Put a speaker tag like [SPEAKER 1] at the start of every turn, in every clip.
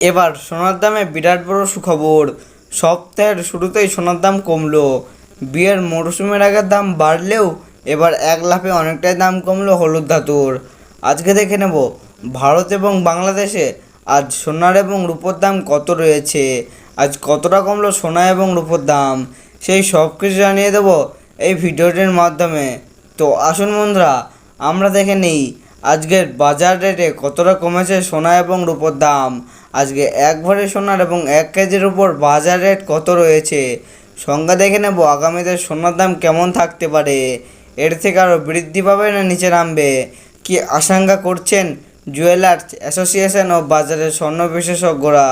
[SPEAKER 1] এবার সোনার দামে বিরাট বড় সুখবর। সপ্তাহের শুরুতেই সোনার দাম কমলো। বিয়ের মরশুমের আগের দাম বাড়লেও এবার এক লাফে অনেকটাই দাম কমলো হলুদ ধাতুর। আজকে দেখে নেব ভারত এবং বাংলাদেশে আজ সোনার এবং রূপোর দাম কত রয়েছে, আজ কতটা কমলো সোনা এবং রূপোর দাম, সেই সব কিছু জানিয়ে দেবো এই ভিডিওটির মাধ্যমে। তো আসুন বন্ধুরা, আমরা দেখে নিই আজকের বাজার রেটে কতটা কমেছে সোনা এবং রূপোর দাম। আজকে এক ভরি সোনার এবং 1 কেজির উপর বাজার রেট কত রয়েছে, সংখ্যা দেখে নেব আগামীতে সোনার দাম কেমন থাকতে পারে, এর থেকে আরও বৃদ্ধি পাবে না নিচে নামবে, কি আশঙ্কা করছেন জুয়েলার্স অ্যাসোসিয়েশন ও বাজারের স্বর্ণ বিশেষজ্ঞরা।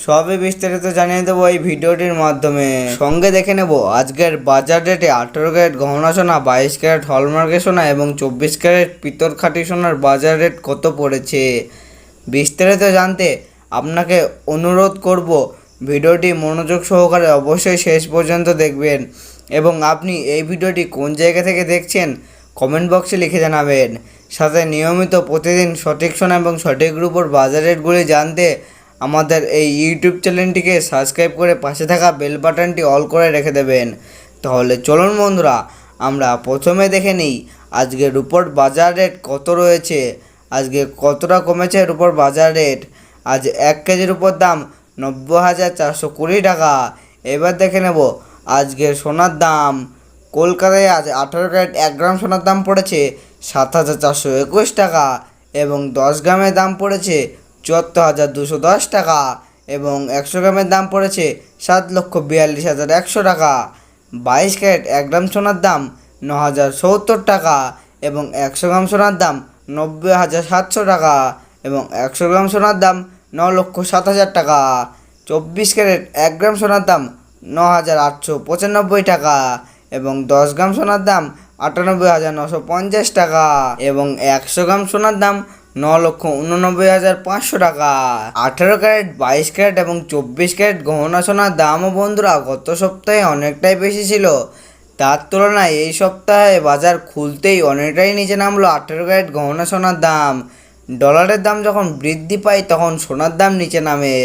[SPEAKER 1] সবই বিস্তারিত জানিয়ে দেবো এই ভিডিওটির মাধ্যমে। সঙ্গে দেখে নেব আজকের বাজার রেটে 18 ক্যারেট গহনা সোনা, 22 ক্যারেট হলমার্কের সোনা এবং 24 ক্যারেট পিতল খাঁটি সোনার বাজার রেট কত পড়েছে। বিস্তারিত জানতে আপনাকে অনুরোধ করব ভিডিওটি মনোযোগ সহকারে অবশ্যই শেষ পর্যন্ত দেখবেন এবং আপনি এই ভিডিওটি কোন জায়গা থেকে দেখছেন কমেন্ট বক্সে লিখে জানাবেন। সাথে নিয়মিত প্রতিদিন সঠিক সোনা এবং সঠিক রূপোর বাজার রেটগুলি জানতে আমাদের এই ইউটিউব চ্যানেলটিকে সাবস্ক্রাইব করে পাশে থাকা বেল বাটনটি অল করে রেখে দেবেন। তাহলে চলুন বন্ধুরা, আমরা প্রথমে দেখে নিই আজকে রূপোর বাজার রেট কত রয়েছে, আজকে কতটা কমেছে রূপোর বাজার রেট। আজ 1 কেজির উপর দাম 90,420 টাকা। এবার দেখে নেব আজকের সোনার দাম। কলকাতায় আজ 18 ক্যারেট 1 গ্রাম সোনার দাম পড়েছে 7,421 টাকা এবং 10 গ্রামের দাম পড়েছে 74,210 টাকা এবং 100 গ্রামের দাম পড়েছে 7,42,100 টাকা। 22 ক্যারেট 1 গ্রাম সোনার দাম 9,070 টাকা এবং 100 গ্রাম সোনার দাম 90,700 টাকা এবং 100 গ্রাম সোনার দাম 9,07,000 টাকা। 24 ক্যারেট 1 গ্রাম সোনার দাম 9,895 টাকা এবং 10 গ্রাম সোনার দাম 98,950 টাকা এবং 100 গ্রাম সোনার দাম 9,89,500 টাকা। 18 ক্যারেট, 22 ক্যারেট এবং 24 ক্যারেট গহনা সোনার দামও বন্ধুরা গত সপ্তাহে অনেকটাই বেশি ছিল। তার তুলনায় এই সপ্তাহে বাজার খুলতেই অনেকটাই নিচে নামলো 18 ক্যারেট গহনা সোনার দাম। ডলারের দাম যখন বৃদ্ধি পায় তখন সোনার দাম নিচে নামে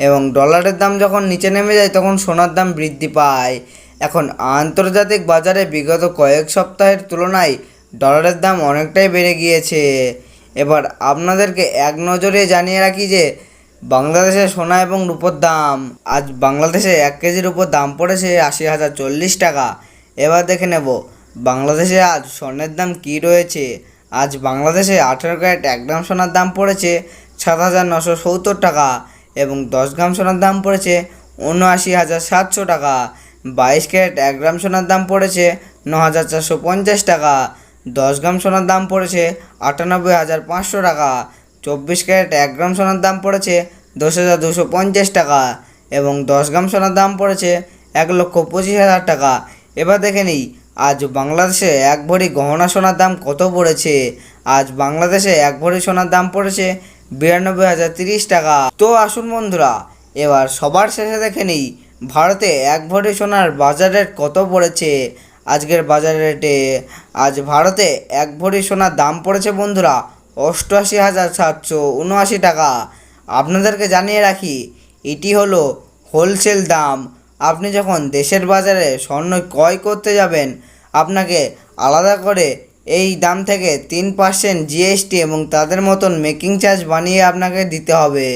[SPEAKER 1] এবং ডলারের দাম যখন নিচে নেমে যায় তখন সোনার দাম বৃদ্ধি পায়। এখন আন্তর্জাতিক বাজারে বিগত কয়েক সপ্তাহের তুলনায় ডলারের দাম অনেকটাই বেড়ে গিয়েছে। এবার আপনাদেরকে এক নজরে জানিয়ে রাখি যে বাংলাদেশে সোনা এবং রূপোর দাম। আজ বাংলাদেশে 1 কেজির উপর দাম পড়েছে 80,040 টাকা। এবার দেখে নেব বাংলাদেশে আজ স্বর্ণের দাম কী রয়েছে। আজ বাংলাদেশে 18 ক্যারেট 1 গ্রাম সোনার দাম পড়েছে 7,970 টাকা এবং 10 গ্রাম সোনার দাম পড়েছে 79,700 টাকা। 22 ক্যারেট 1 গ্রাম সোনার দাম পড়েছে 9,450 টাকা। 10 গ্রাম সোনার দাম পড়েছে 98,500 টাকা। 24 ক্যারেট 1 গ্রাম সোনার দাম পড়েছে 10,250 টাকা এবং 10 গ্রাম সোনার দাম পড়েছে 1,25,000 টাকা। এবার দেখে নিই আজ বাংলাদেশে 1 ভরি গহনা সোনার দাম কত পড়েছে। আজ বাংলাদেশে 1 ভরি সোনার দাম পড়েছে 92,030 টাকা। তো আসুন বন্ধুরা, এবার সবার শেষে দেখে নিই ভারতে 1 ভরি সোনার বাজার রেট কত পড়েছে। আজকের বাজার রেটে আজ ভারতে 1 ভরি সোনার দাম পড়েছে বন্ধুরা 88,779 টাকা। আপনাদেরকে জানিয়ে রাখি এটি হলো হোলসেল দাম। আপনি যখন দেশের বাজারে স্বর্ণ ক্রয় করতে যাবেন আপনাকে আলাদা করে এই দাম থেকে 3% জিএসটি এবং তাদের মতন মেকিং চার্জ বানিয়ে আপনাকে দিতে হবে।